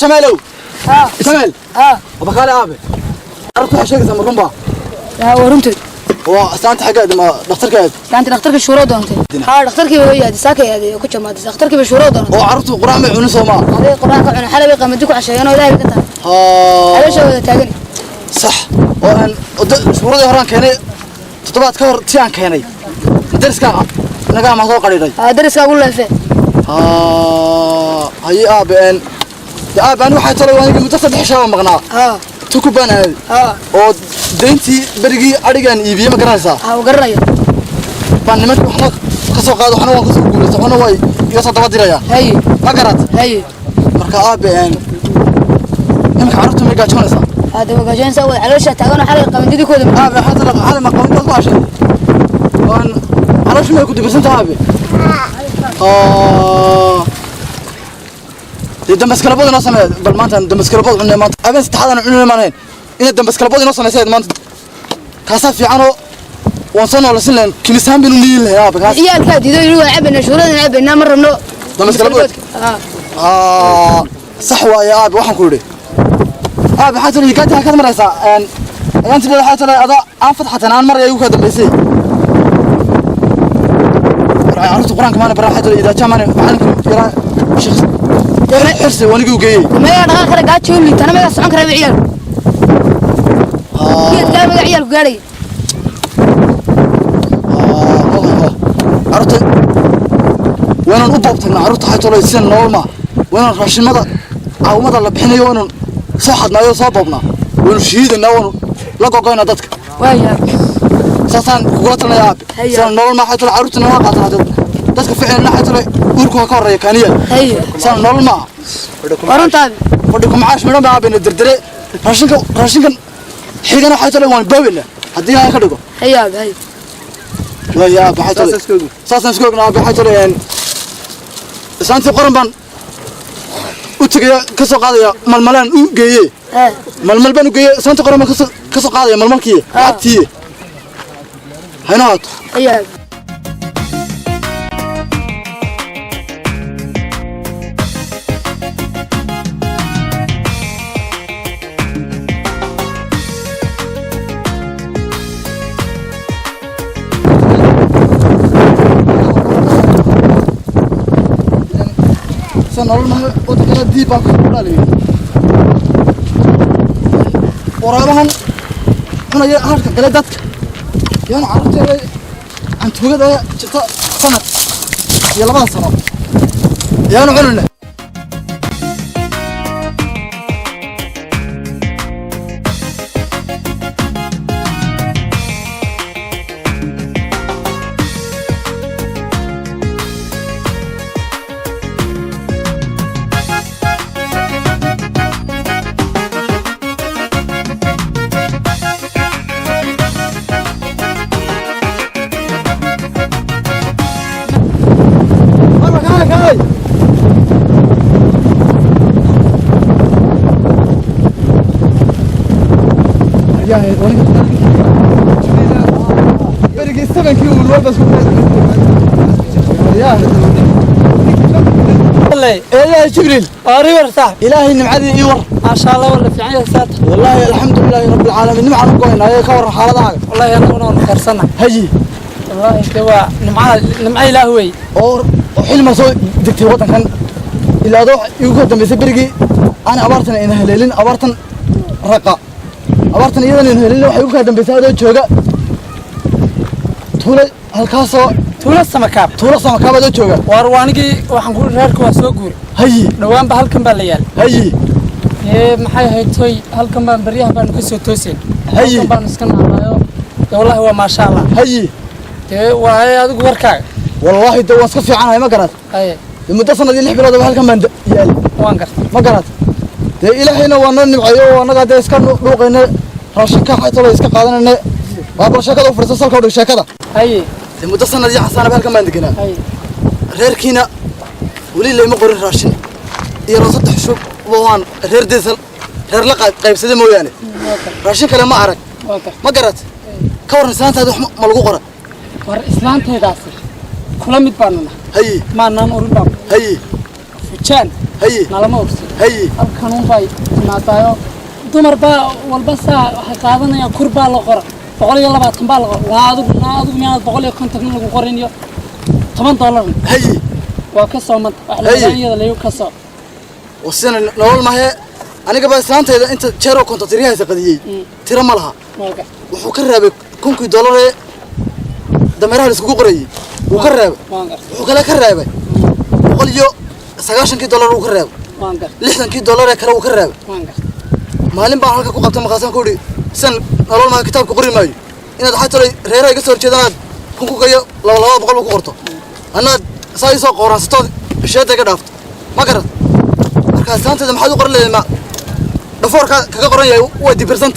جمالو جمال وبخالي أبي عرفتوا حشيك زي مرمبا لا ورمت وأستانت حاجة ما دكتور كذا أنت دكتورك الشورى ده أنت ها دكتورك هو يا دي ساكي هذه كنت ما دي دكتورك بالشورى ده وعرفتوا قرآن معونس وما هذه قرآن عن حلبي قامدكوا عشان أنا ولا بكتها على شو تاجني صح وأن شورى هران كاني تطبعت كور تيان كاني درس كا نجا ما هو قريري درس كا أقول له فين هاي أبي أنا waxay talo waan muddo xishaab maqnaa tukubana oo deyntii barigi arigan iibiye ma garanaysaa oo garanaya baan nimanka waxna ka soo qaado waxna waan ka soo guulaysto waxna way iga soo daba diraya hay ma garat hay marka aabeen nimanka carruurta ma gaajoonaysaa hada wagaajeensa wada caloosha taagan xalay qamandidi kooda aabe hada la xalay ma qamandidi ku ashay waan caloosha ma ku dibirsantaa aabe دمس كلابود نص أنا بالمانتا دمس كلابود عنا مانتا أبين ستحضر عنا مانين إن دمس كلابود نص أنا سيد مانتا كاسف في عنو وصلنا ولا سلنا كنيسان بنونيل يا بكاس إيه الكاد يدور عبنا شغلنا عبنا مرة منو دمس كلابود صحوة يا أبي وحن كله أبي حتى اللي قاعد هكذا مرة سا أنت اللي حتى أضاء أنفض حتى أنا مرة يوكا دمسي عرفت القرآن كمان برا حتى إذا كان معنا يرى شخص حرسي وانا جوجي ما انا اخر قاعد تقول لي انا ما اسمعك ربع عيال كيف قال ربع عيال قاري عرفت وانا نطبطنا عرفت حتى لو يسن نورما وانا راشين مدى او مدى اللي بحنا وانا صحتنا يو صاببنا وانا شهيدنا وانا لا قوقينا ددك وايا ساسان قولتنا يا ابي سان نورما حتى لو عرفتنا ما قاطعت dadka ficilna xay tolay urku ka horeeyo kaniya san noloma warantaad fadhiku macaash midhan baa been dirdire raashinkan xigana xay tolay waan baawina hadii ay ka dhigo hayaab hay waya baxay tolay saasan iskoogna baxay tolay saanti qoran ban u tagay ka soo qaadaya malmalaan u geeyay malmal ban u geeyay saanti qoran ka soo qaadaya malmalkii abtii haynaad hayaab نورمال وتكنا ديبا كولالي وراهم أنا يا هارك قلت دتك يا أنا عرفت عن توجد سنة يلا ما سنة يا أنا علنا يا وانا بريق السبن كيلو الوضع يا والله يا جبريل أريور صاحب إلهي نمعدي يور ما شاء الله ولا في عين سات والله الحمد لله رب العالمين نمع نقولنا هي كور حالة والله أنا ونور خرسنا هجي والله كوا نمع إلهوي أو حلم سوي دكتي وطن كان إلا ضوء يقول دم يسبرقي أنا أبارتنا إنها ليلين أبارتن رقا أبارتنا إذا إنها ليلين وحيقول دم بيساعده جوجا طول هالكاسو طول السمكاب هذا جوجا وأروانجي وحنقول رارك واسوقول هجي نوام بهالكم بالليال هجي إيه محي هاي توي هالكم بريها بنكسو توسين هجي بنسكن على والله هو ما شاء الله هجي إيه وهاي هذا وركاع والله ده واسكت عنها ما قرأت أيه المدة سنة دي اللي حبينا ده بهالكم من يال وانقرت ما قرأت ده إلى حين وانا نبعيه وانا قاعد يسكن لوقينا راشكا حتى لو يسكن قادنا وابر شكله فرصة سلكه ولا شكله أيه المدة سنة دي حسنا بهالكم من دكنا أيه غير كينا ولي اللي مقرن راشين يرصد حشوب وان غير ديسل غير لقى قيب سيد موياني راشين كلام ما عرق ما قرأت كور إنسان هذا ملقو قرأ ور إسلام تهداسي كلام يتباننا هي ما نان أوربام هي فجان هي نلما أورسي هي halkan bay timaadaayo dumar baa walba saa waxay qaadanayaan kurbaa la qora 120 baa la qora waa adigu miyaad 150 lagu qorinayo $10 هي waa ka soo mad wax la yiraahdo leeyo ka soo وسنا نقول ما هي أنا قبل سنتين أنت شهر كنت تريها سقدية ترى مالها وكرر كونكي $1 دمرها السوق قرية وكرر وكلا كرر وقال يو $9 $1 وكرر $6 كلا وكرر مالين بعرف كوكب قبضة مقاسم كوري سن نقول ما كتاب كوري ماي إن هذا حتى ريرا يكسر كذا كونكو كيا لا بقول بقورته أنا سايس قران ستاد بشهادة كدافت ما كرر كاسانت إذا ما حد يقرأ لي ما دفور كقرأ يا ودي برسنت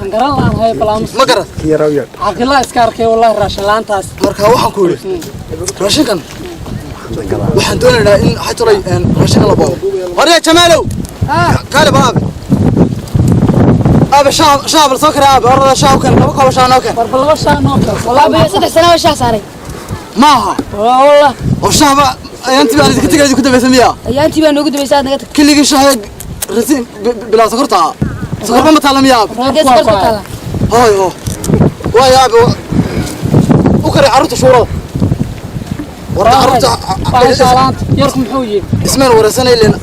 تنقرأ الله هاي بلامس ما قرأت يا راوية عقل الله إسكارك والله راشن لان تاس مركها واحد كوري راشن كان واحد دولنا إن حتى ري راشن الله بابا قرية جمالو كاري بابا أبى شاب السكر أبى أرد شاب كان نبقى وشان نوكر بربلا وشان نوكر والله بيا 6 سنة وشاه صاري ماها والله والشاب أنت بقى كنت كنت بسميها يا أنتي بقى نوجد بيساعد نقطة كل شيء رسين بلا سكرتها سكر ما تعلم يا أبى هذا سكر طالع هاي هو ويا أبى وكري عرض شورى ورا عرض شالانت يركم حوجي اسمه ورسنا اللي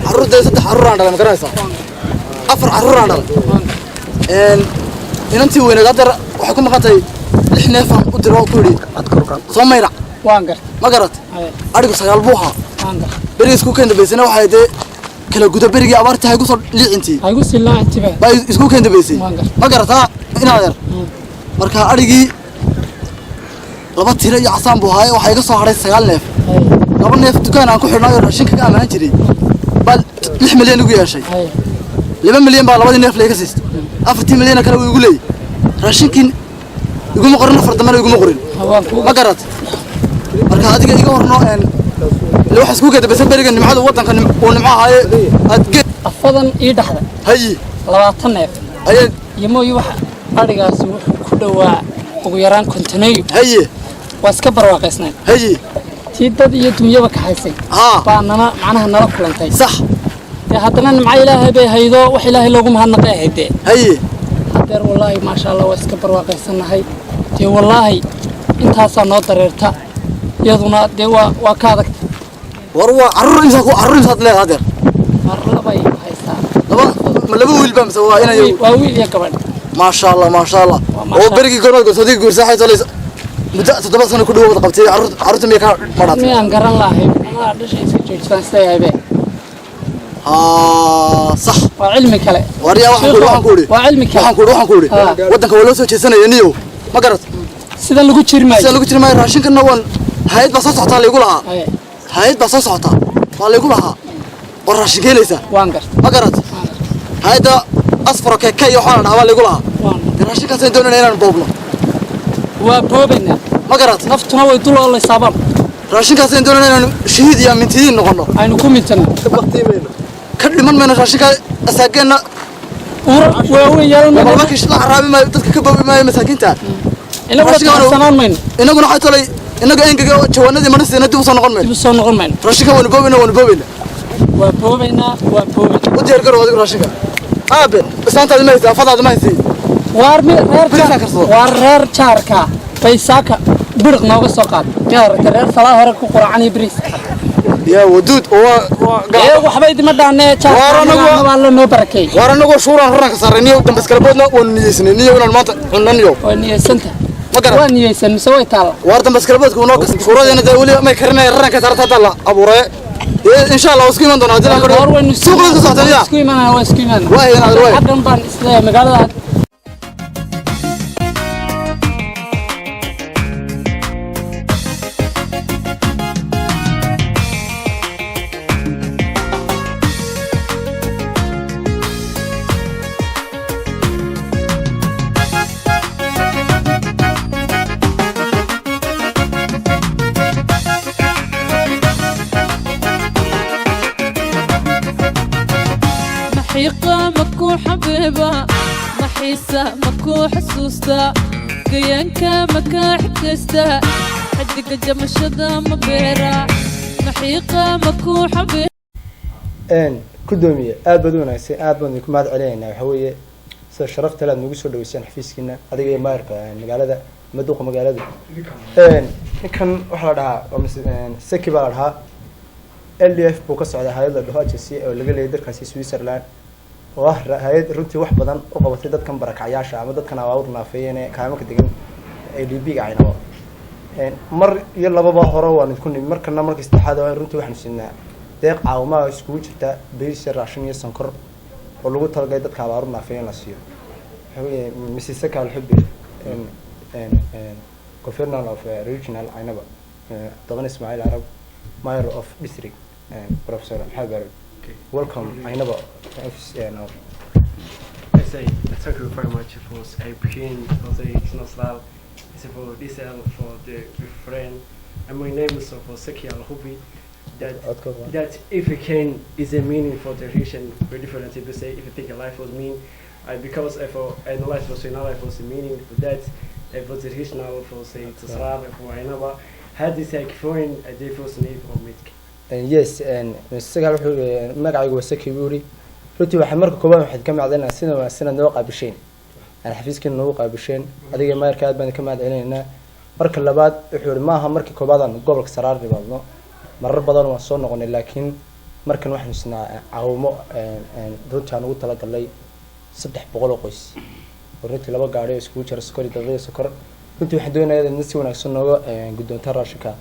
عرض ده 6 عرور عندنا مكرسة 4 عرور عندنا إن أنتي وين قدر وحكم قطعي إحنا فهم قدروا كوري صوم يرع وانقر ما قرأت أرجو سيال بوها وانقر بريس كوكين دبيسنا وحيد كلا جود بريجي أبارتها يقصر لي أنتي هاي قص الله انتبه باي كوكين دبيسي ما قرأت ها هنا غير مركها أرجي لبض تيري عصام بوهاي وحيقصر على سيال نف قبل نف دكان أنا كحر ناير شنك أنا هنجري بل 6 مليون يقول يا شيء 2 مليون بقى لبض نف ليكسيست 4 مليون كانوا يقول لي راشنكين يقوم قرن فرد ما يقوم قرن ما قرأت marka adiga iga warno loo xisku ka dabasay bariga nimcada wadanka oo nimcaha aad geed afadan ii dhaxda hayi 20 neef ayay yimooyi wax arigaas wuxuu ku dhawaa ugu yaraan kontoneeyo hayi waa iska barwaaqaysnaa hayi tii dad iyo dunyaba ka haysay baanana macnaha nala kulantay sax ee haddana nimca ilaahay bay haydo wax ilaahay loogu mahadnaqay haydee hayi hadeer wallaahi maasha Allah waa iska barwaaqaysanahay tii wallaahi intaasaa noo dareerta يدونا دوا وكذا وروا عرّن هذا لا هذا مرة باي هيسا لبا ويل بام سوا هنا ويل يا كمان ما شاء الله ما شاء الله هو بريجي كنا صديق قرصة حيث ليس بدأت تبص أنا كل وقت قبتي عرّت ميكا مرات مي أنكرن الله ما أدري شيء سكتش فانستي هاي به صح وعلمي كله وريا واحد كوري وعلمي كله واحد كوري ودك ولا سوى شيء سنة ينيو ما قرأت سيدا لو كتير ماي سيدا لو كتير ماي راشين كنا وان هايد بس صحتها اللي يقولها هايد بس صحتها اللي يقولها والراشين كيليسا وانقر ما قرأت هايدا أصفر كي يحاولنا هوا اللي يقولها الراشين كان سيدون هنا نبوبنا وبوبنا ما قرأت نفتنا ويطلع الله يصابر راشين كان سيدون هنا شهيد يا من تدين نقولنا أي نكون متنا كل من راشين كان أساقنا وهو يلا ما بكش لا عربي ما تتكبر ما مساكين تاع إلا ولا سنان من إنه قلنا حتى لي إنه إنك جوانا دي مرسي ندي وصلنا قرمين تبصون نقرمين راشيكا ونبوبنا وبوبنا ودي أركر ودي راشيكا أبد بس أنت ما يصير فضل ما يصير وارمي رير شاركا بيساكا برق نوغ سوقات يا رير صلاة هرك قرآني بريس يا ودود هو إيه وحبايدي مدانة شاركا والله نو بركي ورانا نقول شورا هرنا كسرني ودم بس كلبودنا ونيسني نيو ونالمات وننيو ونيسنته ونيسن مسوي تالا وردم بس كلبودك ونوكس شورا دينا دولي ما يكرنا هرنا كسرت هذا أبو رأي إن شاء الله وسكي من دون هذا الأمر سوق لك صحتني يا وسكي من وسكي من واي أنا واي حد نبان إسلام قال محيقة مكو حبيبة محيسة مكو حسوسة قيانكا مكا حكستا حدق جمشدا مبيرا محيقة مكو حبيبة كدومي أبدو ناس أبدو كم هذا علينا حويه شرفت لنا نقول دويسان حفيزكنا هذا ماركة مقالة ده مدوق مقالة ده كان وحلها سكي بالها اللي في بوكس على هاي الهواج السي اللي قال يدرك في سويسرلاند وهر هاي رنتي واحد بدن وقبضت دad كان برك عياشة ama dadkan awaarna feeyeen kaama ka degan ADB ayna mar iyo lababa hore waan ku nimid markana markii saddexaad waan runtii waxaan siinaa deeq caawima isku jirta bees raashin iyo sonkor oo lagu talagay dadka awaarna feeyeen la siiyo waxay Mississauga alxubbi governor of regional aynaba طبعا اسماعيل عرب mayor of district professor Hagar welcome aynaba I say thank you very much for appreciating for the international for this for the friend and my name is for Seki Al Hubi that if you can is a meaning for the region very different to say if you think a life was mean because for and life was in life was a meaning for that for the regional for say to Sarab for Ainaba had this like foreign a difference name or meet yes and Seki magacaygu waa Seki Buri runtii waxa marka kooban waxaad ka macdana sina noo qaabisheen aan xafiiskeen noo qaabisheen adiga maarka aad baan ka macdanaynaa marka labaad wuxuu maaha markii koobadan gobolka Saraar ribaadno marar badan waan soo noqonay laakiin markan waxaan isnaa caawimo runtii aan ugu talagalay 300 qoys oo runtii laba gaari oo isku jira sokor iyo sokor runtii waxaan doonayaa in si wanaagsan nooga guddoonta raashinka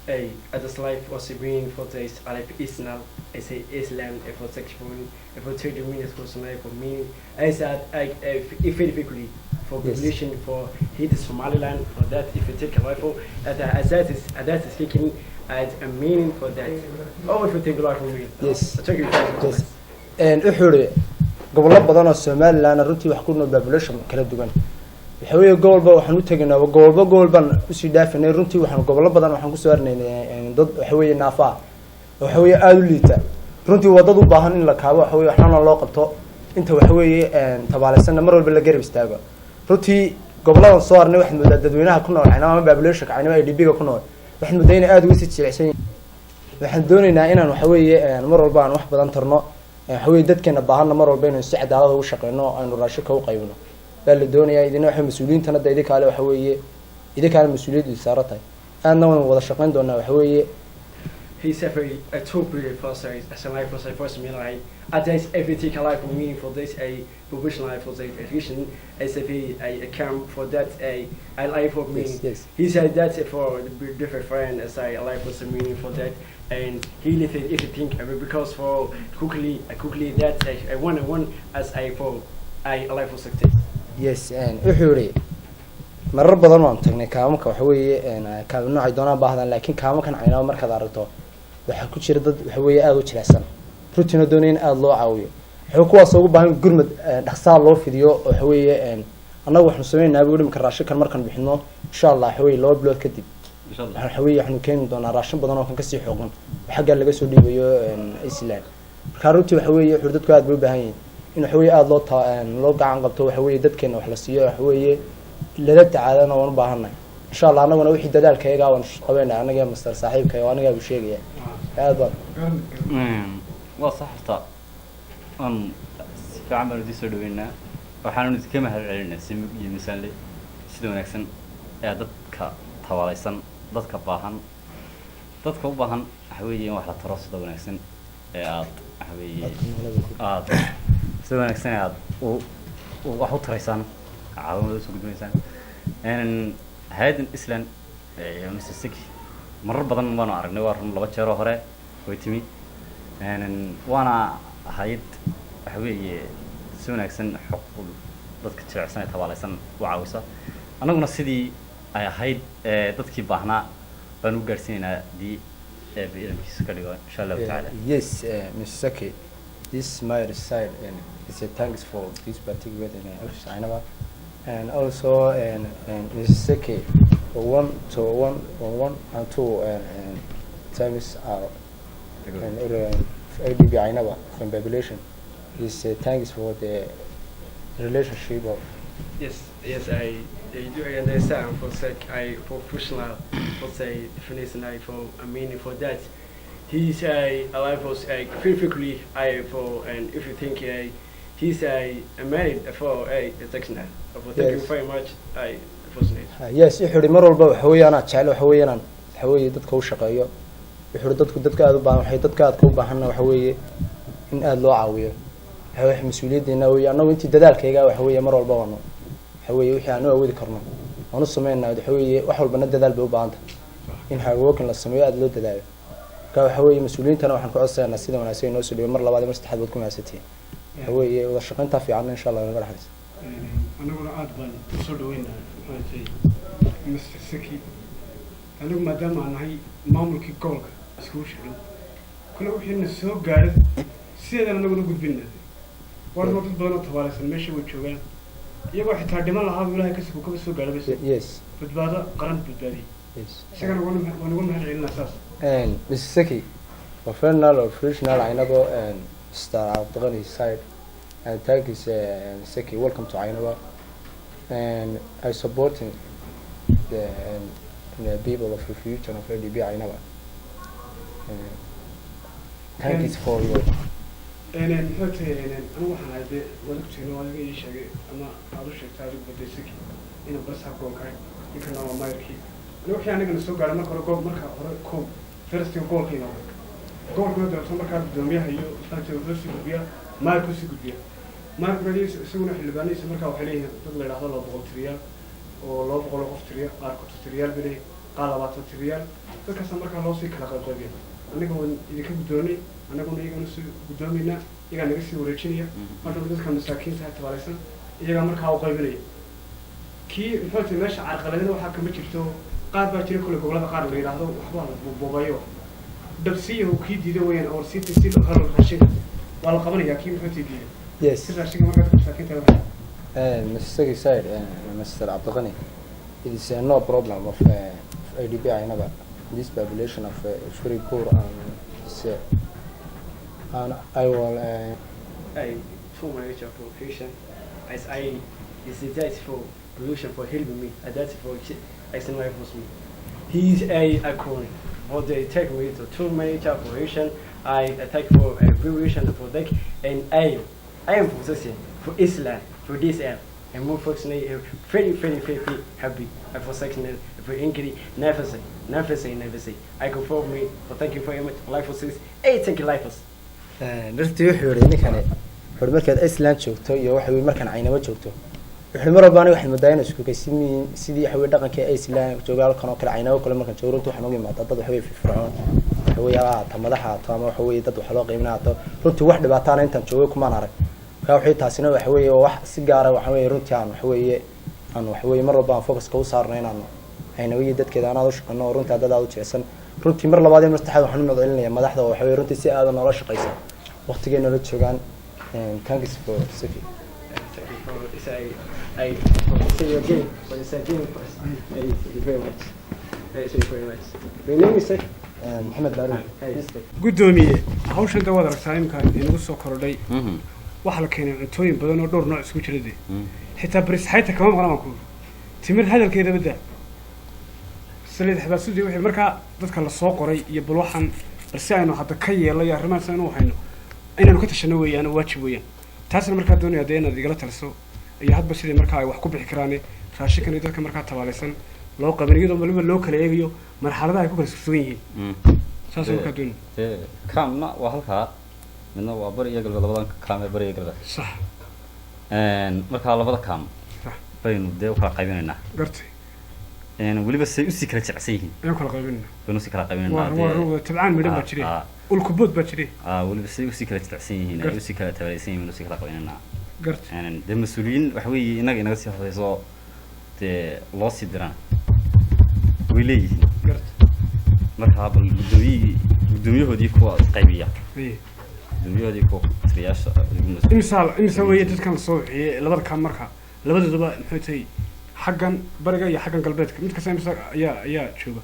at this life was being for this Arab Islam as a Islam for sexual for 30 minutes for life for me as effectively for population for hit Somaliland for that if you take a rifle as that is taking as a meaning for that oh if you take a rifle me yes thank you yes and uxuri gobollo badan oo Somaliland runtii wax ku nool population kala duwan waxaweye gobolba waxaan u tagnaa gobolban u sii dhaafinay runtii waxaan gobollo badan waxaan ku soo arnaynay dad waxaweye naafa waxaweye aad u liita runtii wadad u baahan in la kaabo waxaweye waxna loo qabto inta waxaweye tabaalaysan mar walba la garab istaago runtii goboladan soo arnay waxaan moodaa dadweynaha ku nool ama population ka aynaba IDB ga ku nool waxaan moodaa in aad ugu sii jilicsan waxaan doonaynaa inaan waxaweye mar walba aan wax badan tarno waxaweye dadkeena baahanna mar walba inaan si cadaalad ugu shaqeyno aynu raashinka u qaybino bal doonaya idina waxa mas'uuliyiintana dadka kale waxa weeye idinka mas'uuliyadu saaratay aadna waan wada shaqeyn doonaa waxa weeye he's a top player for say as a life for say first meal I attach everything life for meaning for this a professional life for say education as a camp for that a life of meaning he said that for the different friend as a life was a meaning for that and he lived if you think because for quickly that a one as a for a life for success yes and wuxuu marar badan waan tagnay kaamka waxa weeye kaam nooc ay doonaan baahdaan laakiin kaamkan aynaa markaad aragto waxa ku jira dad waxa weeye aad u jilicsan rutina dooneen aad loo caawiyo wuxuu kuwaas ugu baahan gurmad dhaxsaa loo fidiyo waxa weeye annagu waxaan sameeynaa buu dhimka raashinkan markaan bixino insha Allah waxa weeye loo bilood kadib insha Allah waxa weeye waxaan keenin doonaa raashin badan oo kan ka sii xoogan xagga laga soo dhiibayo Iceland marka runtii waxa weeye wuxuu dadku aad u baahan yihiin in waxa weeye aad loo gacan qabto waxa weeye dadkeena wax la siiyo waxa weeye la tacaalana waan u baahannahay insha Allah anaguna wixii dadaalkayga waan qabeynaa anaga master saaxiibkay oo anaga u sheegaya aad baan waa saxta aan si fiican baan u soo dhaweynaa waxaan idinka mahad celinaa simig iyo misaanle sida wanaagsan ee dadka tawaalaysan dadka baahan dadka u baahan waxa weeye in wax la taro sida wanaagsan ee aad waxa weeye aad sida wanaagsan aad wax u taraysan caawimada soo gudbinaysan hay'addan Iceland ee Mississauga marar badan baan aragnay waa run laba jeer hore way timi waana hay'ad waxa weeye si wanaagsan xuquuq dadka jilicsan ee tabaalaysan u caawisa anaguna sidii ay ahayd dadkii baahnaa baan u gaarsiinaynaa dii biilankiisa ka dhigo insha Allah ta'ala yes Mississauga this my side and it's a thanks for this particular and also Mississauga 1 to 1 and 2 times and ADB Ainaba from population is thanks for the relationship of yes I do understand for sake I professional for say definition I for a meaning for that he's alive was physically for and if you think he's married for section for thank you very much yes wuxuu mar walba waxa weeyaan jecel waxa weeyaan waxa weeye dadka u shaqeeyo wuxuu dadka aad u baahan waxay dadka aad ku baahanna waxa weeye in aad loo caawiyo waxa mas'uuliyaddeena weeye anagu intii dadaalkayga waxa weeye mar walba waxa weeye wixii aan awoodi karno aanu sameeynaa waxa weeye wax walbana dadaal bay u baahan tahay in haweenka la sameeyo aad loo dadaalo ka waxa weeye mas'uuliyiintana waxaan ku codsaynaa sida wanaagsan inoo soo dhigo mar labaad mar saddexaad ku maasatiin waxa weeye wada shaqaynta fiican insha Allah naga dhaxayso anaguna aad baan soo dhaweynaa Mr. Seki anigu maadaama aan nahay maamulkii gobolka iskugu shaqeyn kule wixii soo gaaray sideedana anaguna gudbinaa war dad badan oo tabaalaysan meesha way joogaan iyagoo xitaa dhiman lahaa ilaahay kasoo ka soo gaaray yes badbaado qaran badbaadi yes isagana waan ugu mahad celinaa saas Mr. Seki professional or professional aynago star Abdulghani side and thank you Seki welcome to Ainaba and I supporting the people of the future of ADB Ainaba thank you for your أنا أنا waxaan ahayd wadagteena waa laga ii sheegay ama aad u sheegtay adigu baday Seki in bas habkoon kay inkana waa mayrkii anigu wixii aniga soo gaaray marka hore koob first goolkiina goolkuna dadka marka gudoomiyaha iyo inta uu soo gudbiya mayrku soo gudbiya mayrku radiis isaguna xilbaaniisa marka waxa leeyahay dad la yiraahdo 200 riyaal oo 200 qof tiriya qaar ku tiriyaal bile qaar 20 tiriyaal dadkaas marka loo sii kala qaybqaybiyay aniga waan idinka gudoonay anaguna iyagana soo gudoomayna iyaga naga sii wareejinaya marka dadka masaakiinta tabaalaysan iyaga marka u qaybinaya kii muxuu meesha carqaladina waxa ka jirto qaar baa jira kule gobolada qaar la yiraahdo waxba la boobayo dabsiyo kii diiday weeyaan oo si haro raashin wala qabanaya kii muxuu diiday yes raashin marka masaakiinta Mr. Seki said Mr. Abdulghani it is no problem of ADB Ainaba this population of very poor and I will for my profession as I is that for pollution for helping me and that's for action life was me he's a icon for the take me to 2 major operation I attack for a pollution for that and I am possessing for Islam for this app and more fortunately very happy for section for Ingrid never say I go for me for thank you very much life was 8 thank you life was dartii wuxuu yiri ninkani markaad Iceland joogto iyo waxa weey markan Aynaba joogto wuxuu mar walba aniga waxaan madaayna isku kaysimiin sidii waxa weey dhaqanka Iceland joogaal kan oo kale Aynaba kale markan joogto waxaan ugu imaadaa dad waxa weey firfircoon waxa weey madaxa ama waxa weey dad waxa loo qiimeeyaa runtii wax dhibaataan intaan joogo kuma arag ka wixii taasina waxa weey wax si gaar ah waxa weey runtii aan waxa weey mar walba aan focus ka u saarnaa inaan Aynaba iyo dadkeeda aan u shaqeyno runtii dad aad u jeesan runtii mar labaad in saddexaad waxaan u madcelinayaa madaxda waxa weey runtii si aad noola shaqeysa waqtigeena la joogan thank you for Seki I say you again for the second first thank you very much my name is Seki Mohamed Baroud gudoomiye hawshan dawada aragtaa imka inagu soo korodhay waxa la keenay cuntooyin badan oo dhowr nooc isku jira xitaa baris hayta kama maqlaan ku timir hadalkeeda bada saliid xabaasudii wixii marka dadka la soo qoray iyo bal waxan balsi aynu hadda ka yeelay arrimahaas aynu hayno inaan ka tashano weeyaan waajib weeyaan taasna marka doonaya inaad igala taliso iyo hadba sidii marka ay wax ku bixi karaan raashinkan dadka marka tabaalaysan loo qabanaydo waliba loo kala eegayo marxaladaha ay ku kala sugan yihiin saas oo ka doon kaamna waa halka midna waa bari iyaga labadan kaam ee bari iyaga sax marka labada kaam baynu de u kala qaybinaynaa gartay waliba say u sii kala jecsan yihiin ayuu kala qaybinaynaa baynu sii kala qaybinaynaa waa tabcaan midhan baa jiray ulkubood baa jiray waliba say u sii kala jecsan yihiin ay u sii kala tabalaysan yihiin u sii kala qaybinaynaa gartay de mas'uuliyiin waxa weeye inaga sii hooseyso de loo sii diraan way leeyihiin gartay marka bal gudoomiyahoodii kuwa qaybiya gudoomiyahoodii kuwa tiriyaasha imisa weeye dadkan soo wixiyay labada kaam marka labadoodaba maxay tahay xaggan bariga iyo xaggan galbeedka mid kasta imisa ayaa jooga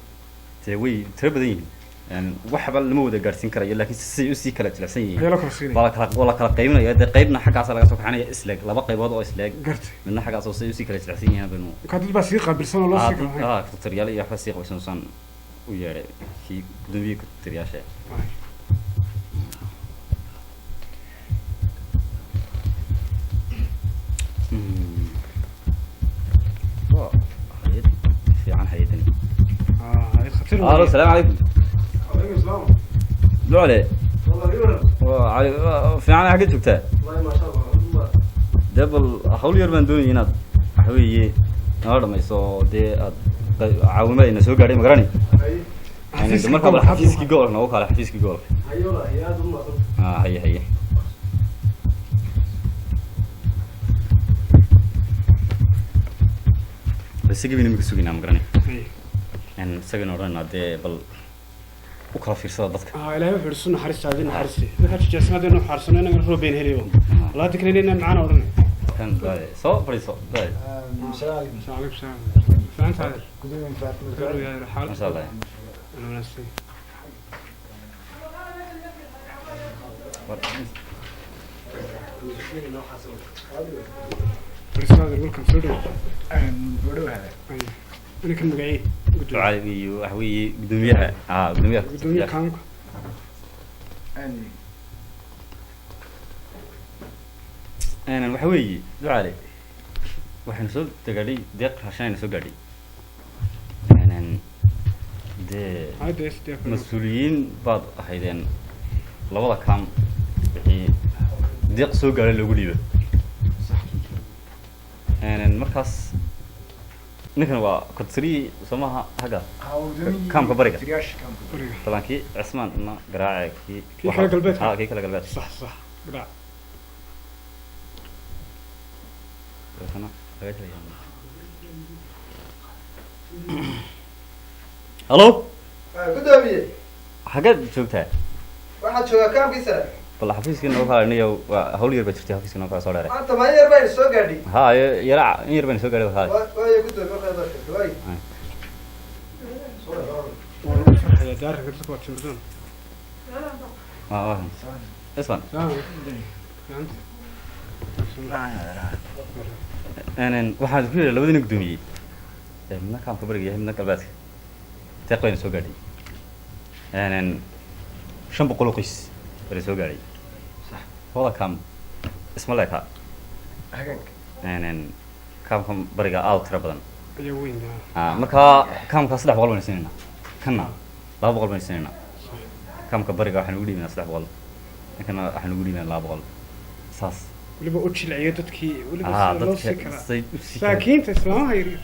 te way tiro badan yihiin waxba lama wada gaarsiin karayo laakiin si u sii kala jilicsan yihiin wala kala qaybinaya de qaybna xaggaas laga soo kaxanaya isleeg laba qaybood oo isleeg midna xaggaas oo si u sii kala jilicsan yihiin banu ka dad baa sii qaabilsan oo loo sii kala tiriyaal iyo waxa sii qaybsan u yeeray kii gudoomiyaha tiriyaasha الو السلام عليكم. وعليكم السلام. دعلي والله يورن. في عنا حاجة جبتها. والله ما شاء الله. دبل حول يربان دوني يناد حوي نهار ما يسوع دي عاومة ينسوق قاعدين مقراني. يعني دمر قبل حفيز كي جول نوك على حفيز كي جول. هيولا هي هذا هي بس يجي بيني مكسوقين عم قراني. يعني سجن ورانا ده بل وكلا في صدقك. إلهي وحرسنا حرس هذين حرسي. وحرس جسنا ده إنه حرسنا إنه نروح بين هريهم. الله تكرني إنه معنا ورنا. كان ده صو بري صو ده. السلام عليكم. فهمت هذا. قدوم فاتن قالوا يا حال. ما شاء الله. أنا ناسي. حرس هذا welcome فيديو. فيديو هذا. أنا كم قاعد. عالي وحوي قدوميها قدوميها قدوميها كانك. أنا وحوي دعالي وحنا سوق تقالي ديق عشان نسوق قاعدي أنا ده مسؤولين بعض هيدين لولا كان بحي ديق سوق قاعد اللي يقولي به أنا المركز نحن كتري سماها حاجة كام كبرية طبعا كي عثمان ما قراعة كي كلا قلبت كي كلا قلبت صح قراعة أنا لقيت لي ألو قدومي حاجات شوفتها واحد شو كام كيسر والله حفيز كنا وقال إني هولي يربي تشتي حفيز كنا وقال صار أنت ما يربي السوق قاعدي ها يرع يربي السوق قاعدي وهاي واي قدومي ما قدرت واي والله فرح يا دارك قلت لك واتشمرزون واهم اسمع أنا واحد كذا لو بدنا قدومي من كام كبرية من قلباتك تقوين سوق قاعدي أنا شن بقولوا قيس بريسوق علي صح والله كم اسم الله كا يعني كم بريقة آل ترى بدن يوين مركا كم كسلاح بقول من سننا كنا لا بقول من سننا كم كبريقة إحنا نقولي من سلاح بقول لكن إحنا نقولي من لا بقول ساس ولا بقولش العيادات كي ولا بس ساكين تسمعها يري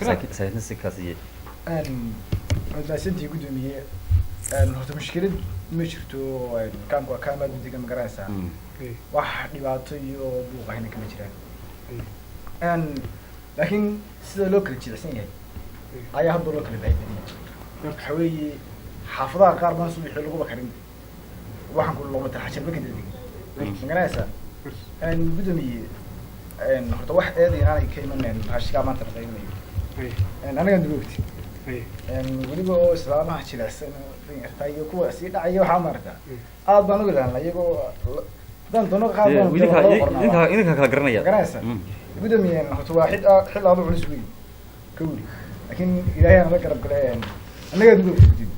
ساكين السكاسية أنا سنتي قدومي هو مشكلة مشرتو كم ما بدي كم قراسة واحد يبعطي وبوقه هنا كم جرا لكن سيدا لوكل كذا سنين هاي هذا لوكل بعيد حوي حافظها قاربان صبي حلو بكرين واحد كل لغة الحشم بكده دي قراسة قدومي هو واحد هذه أنا كيمان هالشيء ما ترى أنا قدومي weliba islaamaha jilicsan iyo kuwa sii dhacayo waxa marta aad baan u ilaalinay iyagoo dan doono qaadaan idinka kala garanaya gudamiyeen horta waa xil aad u culus weyn kawri laakiin ilaahay aan la garab galeen anaga dib u fudin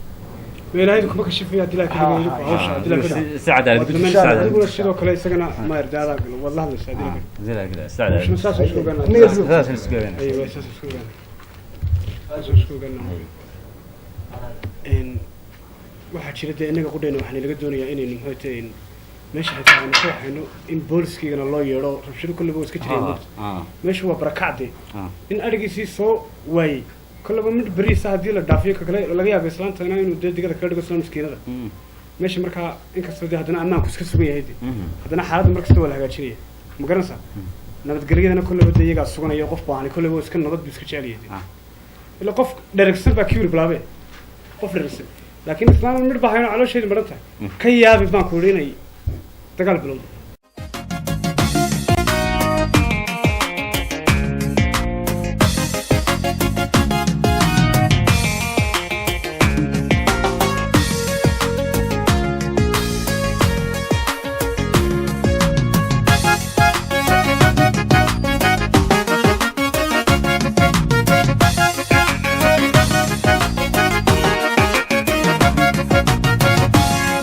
ilaahay kuma ka shifiya dilaa kaliya hawsha dilaa saacada saacada sidoo kale isagana ma irdaada wallahi la saadilaa dilaa kaliya saacada shnu saas isku gaana saas isku gaana aywa saas isku gaana waxaa jira dee inaga qudhayna waxaan laga doonayaa inaynu hoyteen meesha xitaa aynu ka waxayno in booliskiigana loo yeedho rabshado kolleba waa iska jireen meesha waa barakacde in adhigiisii soo waayey kolleba mid beriisa haddii la dhaafiyo ka kale laga yaaba islaantana inuu dee digada kaga dhigo isla miskiinada meesha markaa inkastoo dee haddana ammaanku iska sugan yahay de haddana xaaladda markasta waa la hagaajinaya ma garanaysaa nabadgelyadana kolleba dee iyagaa suganaya qof baahani kolleba iska nabad buu iska jecel yahay إلا قف درجسن بكير بلابه قف درجسن لكن إسلام من بحينا على شيء مرتها كي يابي ما كوريني تقال بلون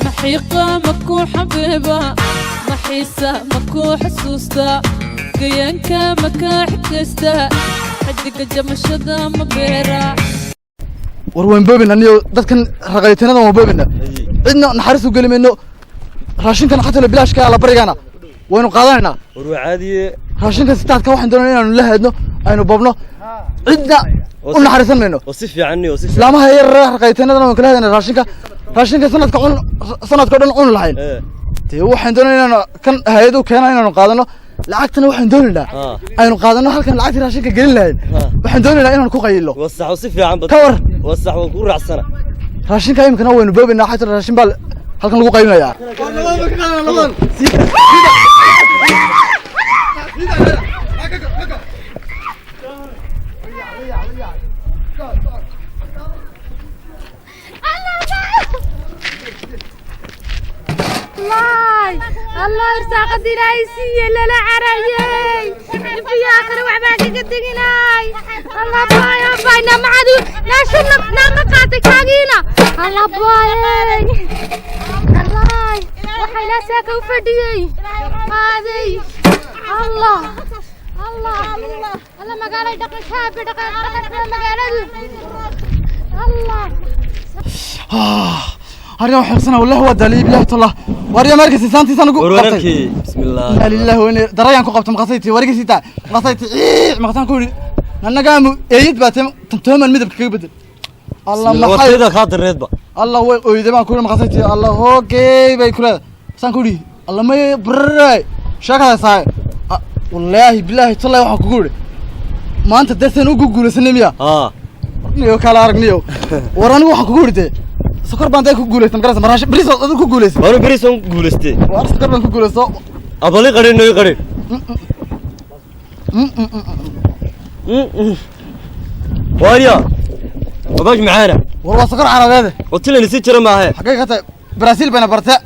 حقيقة مكو حبيبة محيسة مكو حسوستا قيانكا مكا حكستا حدك جمشدا مبيرا وروين بوبنا نيو ده كان رقيتنا ده وبوبنا عندنا نحرسه قال منه راشين كان حتى بلاش كان على بريقنا وينو قادنا ورو عادي راشين كان ستات كواحد دون إنه له هدنا أينو بابنا عندنا ونحرسنا منه وصف عني وصف لا ما هي رقيتنا ده وكل هذا راشين كان سنة كون عون الحين تي واحد دون إنه كان هيدو كان إنه قادنا لعقتنا واحد دون لا أينو قادنا هل كان لعقت راشين كان قليل لين واحد دون لا إنه نكوقيل له وصح وصف عن كور وصح ونقول رعسنا راشين كايم كنا وين باب إنه حتى راشين بال هل كان لقوا قيمنا يا الله يرزق درايسي لا لا عرايي في اخر وعباك قدقناي الله بايا باينا معدو لا شنو ناقه كاغينا الله بايا الله waxay la saaka u fadhiyay qaaday allah allah allah magaalada dhaqan shaabi dhaqan magaaladu allah هريا وحسنا والله هو دليل بالله الله وريا مركز سانتي سنقول ورانكي بسم الله لا لله وين دريان كو قبت مقصيتي وريقي سيتا مقصيتي مقصان كوري انا قام ايد باتم تمام المدب كي بدل الله ما حيدا خاطر ريدبا الله وي اويد ما كوري مقصيتي الله اوكي باي كوري سان كوري الله ما بري شاكا ساي والله بالله والله waxa ku guuri maanta dadsan ugu guulaysanimiya niyo kala aragniyo waran waxa ku guurtay سكر بانداي كقولة تمكرس مراش بريس أدو كقولة وأنا بريس هم قولستي وأنا سكر بان كقولة صو أبالي قرين نوي قرين واريا وباش معانا والله سكر على هذا قلت لي نسيت شرا معاه حقيقة برازيل بين برتاء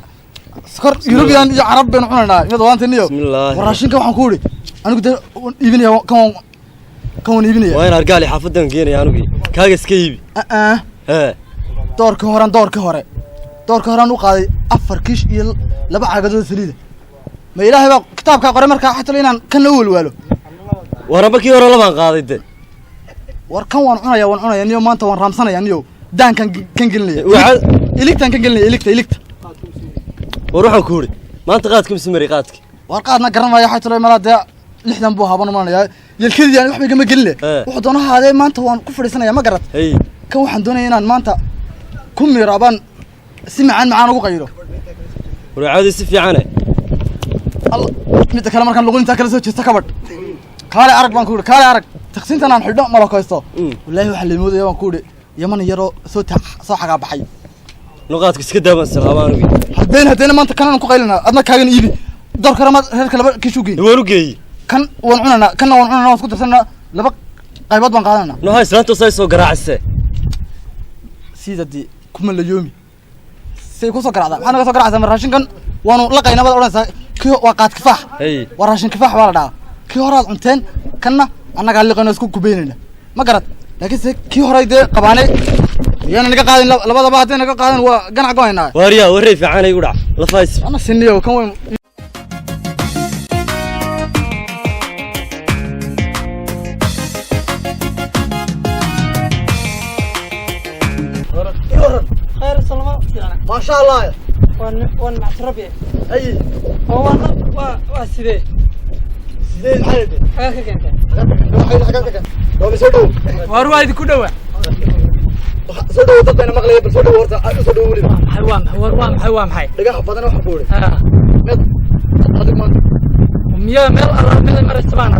سكر يوروبيان يا عرب بين حنا يا دوانت النيو بسم الله وراشين كم حنقولي أنا قلت يبني كون يبني وين أرجالي حافظنا جينا يا نبي كاجس كيبي ها دورك هوران وقاضي أفر كيش يل لبع عقدود ثليدة ما إلهي بقى كتاب كقرأ مركا حتى لينا كان أول والو وربك يورا لبع قاضي ده وركان وان عنا يوم ما أنت وان رامسنا يعني دان كان قلني إليكت كان قلني إليكت وروح كوري ما أنت قادك مسمري قادك ورقادنا قرنا يا حتى لي مراد ده لحدا بوها بنا يا يلكذي يعني وحبي كم قلني وحضنا هذا ما أنت وان كفر سنة يا ما قرأت كم واحد دوني ما أنت كم رابان سمعان معانا وغيره ورعادي سفي عنا الله متى كلام كان لغوني تاكل سوتش استكبر كاري عرق بانكور كاري عرق تقسيم تنام حدو ما كويستو والله وحل المود يا بانكور يمن يرو صوت صح حاجه بحي لغاتك اسك دابا سلامانوي هدينا ما انت كان ku qaylina adna kaagan iibi door karama reerka laba kishugi waanu geey kan waan cunana isku darsana laba qaybood baan qaadanana no hay salaanto say soo garaacayse sidii kuma la yoomi say ku soo garaacda waxaan ka soo garaacay raashinkan waanu la qaynabad oranaysa kii waa qaad kifaax waa raashin kifaax wala dhaa kii horaad cunteen kanna annaga liqayno isku kubeynayna ma garad laakiin kii horay de qabaanay yana naga qaadin labadaba hadii naga qaadan waa ganac go'aynaa wariya waray fiicanay u dhac la fays ana siniyo kan weyn خير السلامة ما شاء الله وان معتربي اي هو سيدي الحالة اخي كنت حاجتك لو بيسودو واروايد كدوا سودو ودنا مقليه بسودو ورتا سودو ولي حيوان حي دغه بدن waxa ku wari mid adig ma miya meel arab meel marastabana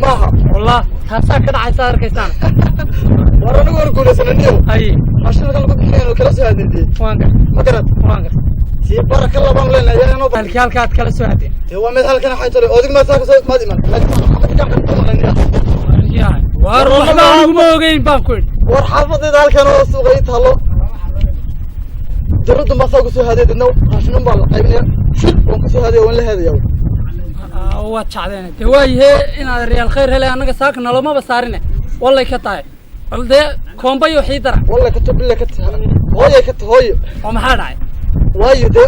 maaha والله تاسا ka dhacaysa arkaysan warana war guuleysanayo ay ashada lagu bixinayo kala soo hadii waanga ma garad waanga si baraka la baan leenahay ano halkaad kala soo hadii te waa mid halkan waxay tolo odig ma saa ka soo maadiman war waxba ugu moogeyn baan ku war xaafadada halkan oo suuqay taalo jaradu ma saa ku soo hadii dadna raashin baa la qaybinaya shid oo ku soo hadii waan la hadayaa waa jacdeena de waayahay inaad real khayr helay anaga saaka nolomaba saarine wallay ka tahay bal dee koombayo wixii dara wallay ka tobile ka tahay hooyo ka tahay oo maxaa dhacay waayo de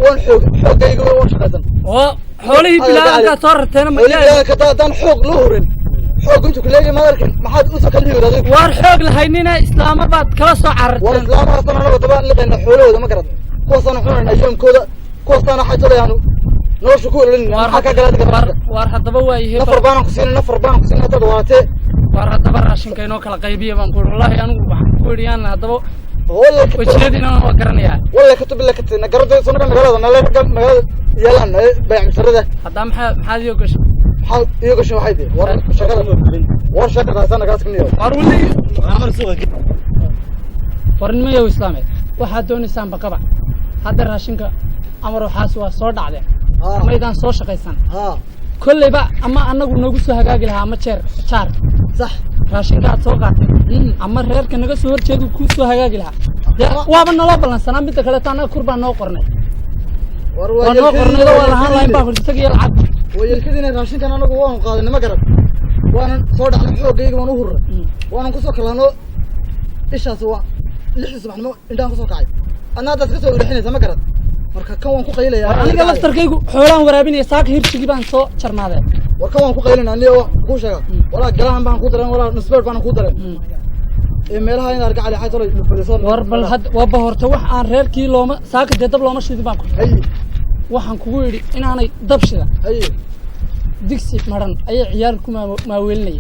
waan xoogayga waan shaqaysan oo xoolihii bilaanka soo rarteena ma ilaahay ka taan xoog loo horin حوق أنتوا كلية ما أدرك ما حد أنتوا كليه ولا ذيك waar xoog lahaynina islaamabad kala soo cararteen والإسلام أصلا أنا طبعا لقينا حوله وده ما قرد كوسنا حنا نجوم كذا كوسنا حتى يعني نور شكور لنا حكى قلادك waar haddaba waa yihiin نفر بانك كسين هذا دواتي waar haddaba raashinka inoo kala qaybiya baan ku wallahi anigu waxaan ku yidhiyaan haddaba والله wajiyadiina waa garanayaa والله كتب لك كتير قرد سنة مقالة مقالة يلان بيع مسرده haddaa maxaad iyo gashay حال يقش واحد ورشة سنة قاسك نيو waar wali warnimayow islaameed waxaad doonaysaan baqaba hadda raashinka amar waxaas waa soo dhacdeen maydaan soo shaqaysan kolleyba ama annagu nagu soo hagaagi lahaa ama jaar صح raashinka aad soo qaatay ama reerka naga soo horjeedu ku soo hagaagi lahaa waaba naloo ballansanaa midda kaleeto annaga kur baa noo qornay waa noo qornaydo waa lahaan lahayn baa furtag iyo lacag ويلكدنا راشين كان أنا جواه قاعد ما قرب وأنا صار على حوق جيجي وأنا هور وأنا قصة كلامه إيش هسوا ليش سبحان الله أنت قصة كعيب أنا هذا قصة الحين إذا ما قرب مركب كون قيلة يا أنا قال أفترقيكو حولان ورابيني ساق هيرشي بان سو شرماده وكون قيلة أنا اللي هو كوشة ولا كلام بان قدرة ولا نسبة بان قدرة meelaha in arka cali xaytolo fadhiisan war bal had waba horta wax aan reerkii looma saaka dab looma shidi baan ku waxaan kugu yiri inaanay dab shida digsi maran ay ciyaar ku maaweelinay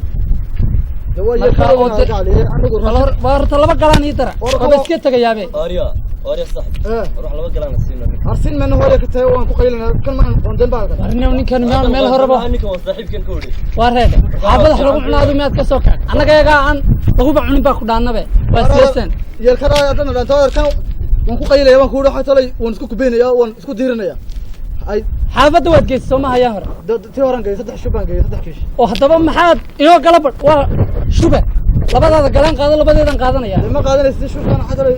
warta laba galaan ii dara oo iska tagayaabe ariya صح روح لو قلنا سينا ارسل منه ولا كنت وان ku qaylina kan ma qondan baa warna ninkan meel horeba ninkan waa saaxiibkan ka wadi waa reed xaabada lagu cunaado miyaad ka soo kacay annaga yaga aan lagu cunin baa ku dhaanabe waa siyaaseen yeelkada adan dhaantoor kan waan ku qaylaya waan ku dhaxay talay waan isku kubeenaya waan isku diirinaya ay xaabada waad geysay soo ma hayaan hore tii horan geeyay 3 shubaan geeyay 3 kiish oo hadaba maxaad inoo galab waa shuba labadaada galaan qaado labadeedan qaadanaya ma qaadanaysid shubaan xadalay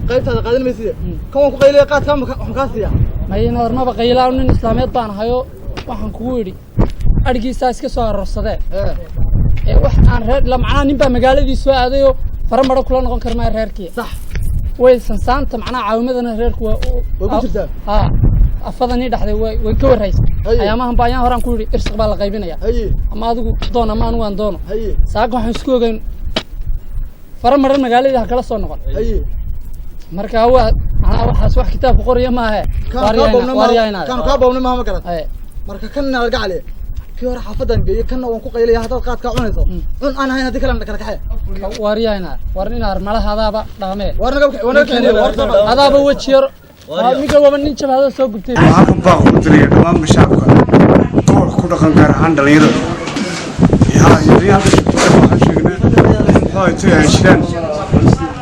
qaybtaada qaadan maysid kan waan ku qaylaya qaad kan waxaan ka siiya mayna warmaba qaylaan nin islaameed baan hayo waxaan kugu yiri arigiisa iska soo arorsadee wax aan reer la macna nin baa magaaladii soo aadayo faramaro kula noqon karmaa reerkii sax way sansaanta macna caawimadana reerku waa ku jirtaa afadani dhaxday way ka waraysan ayaamahan baayaan horaan ku yiri irsiq baa la qaybinaya ama adigu doon ama anu aan doono saaka waxaan isku ogeyn faramaro magaaladii kala soo noqon marka waa ana waxaas wax kitaab ku qoriyo ma aha waariyayna kan ka boobna ma garan marka kan naga cali kii hore xafadan geeyay kan waan ku qaylaya hadal qaad ka cunayso cun aan ahayn hadii kala kala kaxay waariyayna warina armalahadaaba dhaamee warna hadaaba wajiyar miga waban nin jabada soo gubtay waxaan baa ku diriyay dhamaan shacabka goor ku dhaqan gaar ahaan dhalinyarada yaha waxaan sheegnaa waxay jiraan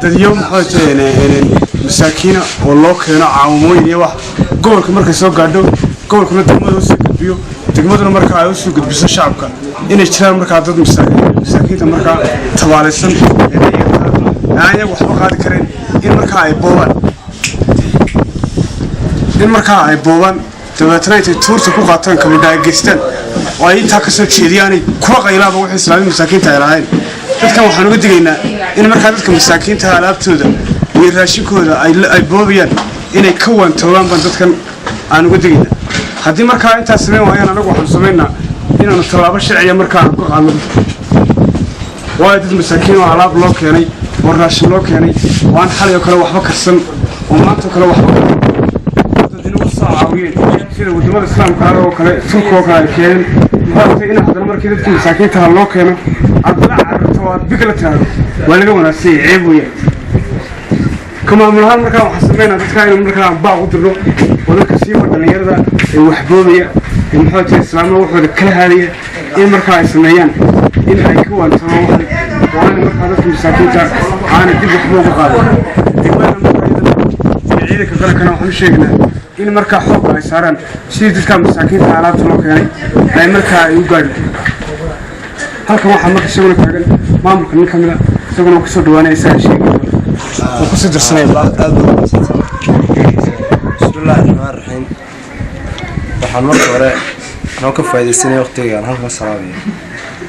dadyoom masaakiina oo loo keeno caawimooyin iyo wax gobolka markay soo gaadho gobolkuna degmada usoo gudbiyo degmaduna markaa ay usoo gudbiso shacabka inay jiraan markaa dad masaakiinta markaa tabaalaysan aan iyaga waxba qaadi kareen in markaa ay boobaan dabeetana intay tuurta ku qaataan kabadhaa geystaan oo ay intaa kasoo jeediyaanay kuwa qaylaaba wixii islaamii masaakiinta ay lahayn dadkan waxaan uga digaynaa in markaa dadka masaakiinta alaabtooda iyo raashinkooda ay boobayaan inay ka waantoogaan baan dadkan aan uga digaynaa haddii markaa intaas samayn waayaan anagu waxaan samaynaa inaanu tallaabo sharciya markaa aan ku qaadno waayo dad masaakiin oo alaab loo keenay oo raashin loo keenay oo aan xalay oo kale waxba karsan oo maanta oo kale waxba karsan dad inagu soo caawiyeen sida wadamada islaamka oo kale turka oo kale ay keeneen maaragtay in haddana markii dadkii masaakiintaha loo keeno adala cararto oo aad bigla tiraahdo waa laga wanaagsan yahay ceeb weeyaan كمامل هذا مركب حسبنا تتكلم مركب باع وترو وذاك الشيء والدنيا وحبوبية المحاولة الإسلامية وحول كل هذه إن مركب إسلاميان إن هيكون تروح وأنا مركب مساكين أنا دي بحبوب قادم عيدك قال كنا وحنا شيءنا إن مركب حب على سارن شيء تتكلم مساكين على تروح يعني أي مركب يقعد halkan waxa marka shaqada taagan maamulka ninka mid isaguna ku soo dhawaanaysa shaqada oo ku soo dirsanay bismillaahir rahmaanir rahiim waxaan marka hore aan ka faa'iideysanay waqtigan halkan salaamay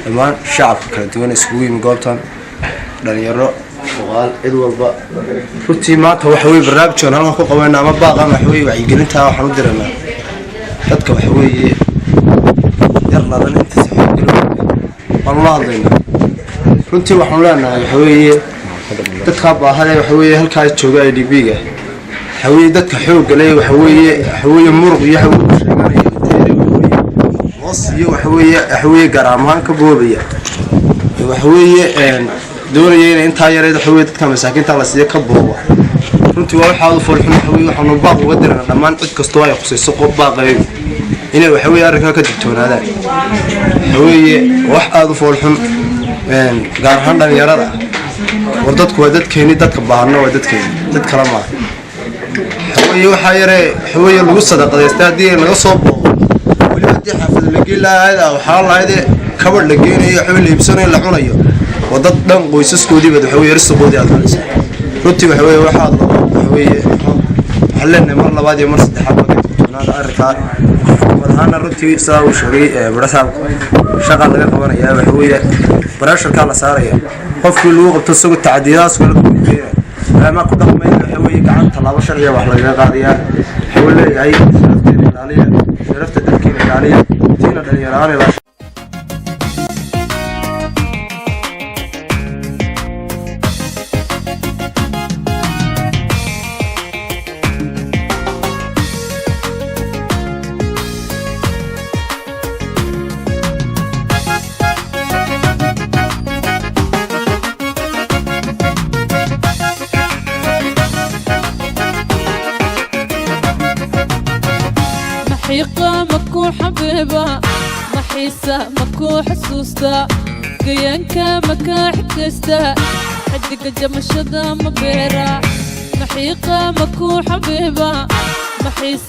dhammaan shacabka kala duwan isugu yimid goobtan dhalinyaro oqaal cid walba runtii maanta waxa weeye barnaamijkan halkan ku qabanaa ama baaqan waxa weeye wacyigelinta waxaan u diranaa dadka waxa weeye yar ladan inta waxaan ula hadlaynaa runtii waxaan leenahay waxa weeye dadka baahada waxa weeye halkaas jooga IDB-ga waxa weeye dadka xoogga leh waxa weeye muruq iyo waxa uu sheeganaya hoos iyo waxa weeye garaamahan ka boobaya waxa weeye doonaya in inta yareed waxa weeye dadka masaakiinta la siiyo ka boobo runtii waa waxa aad u farxin waxa weeye waxaan u baaq uga dirana dhammaan cid kastoo ay khusayso qof baaqay inay waxa weeye arrinka ka digtoonaadaan waxa weeye wax aad u farxin gaar ahaan dhalinyarada war dadku waa dadkeeni dadka baahna waa dadkeeni dad kala ma waxa weeye waxa yare waxa weeye lagu sadaqadeystay hadii laga soo boobo wali hadii xafid la geelaayada waxa la hayde kabar la geenayo waxa la iibsanayo la cunayo wadad dhan qoysaskoodii bad waxa weeye risqoodii aad helaysaa runtii waxa weeye waxa waxa weeye xalleena mar labaad iyo mar saddexaad ka digtoonaada arrinka madaxana runtii saa uu sheegay barasaab shaqa laga qabanaya waxa weeye barasharka la saaraya qofkii lagu qabto sugu tacdiidaas wala kuugeeyo ma ku dhaqmay waxa weeye gacanta laba sharciya wax laga qaadiyaa waxa uu leeyahay sharafta dalkiina ilaaliya tiina dhalinyarada la مكو حبيبة محيسة مكو حسوسة قيانكا مكا حكستا حدق جمشدا مبيرا محيقة مكو حبيبة محيسة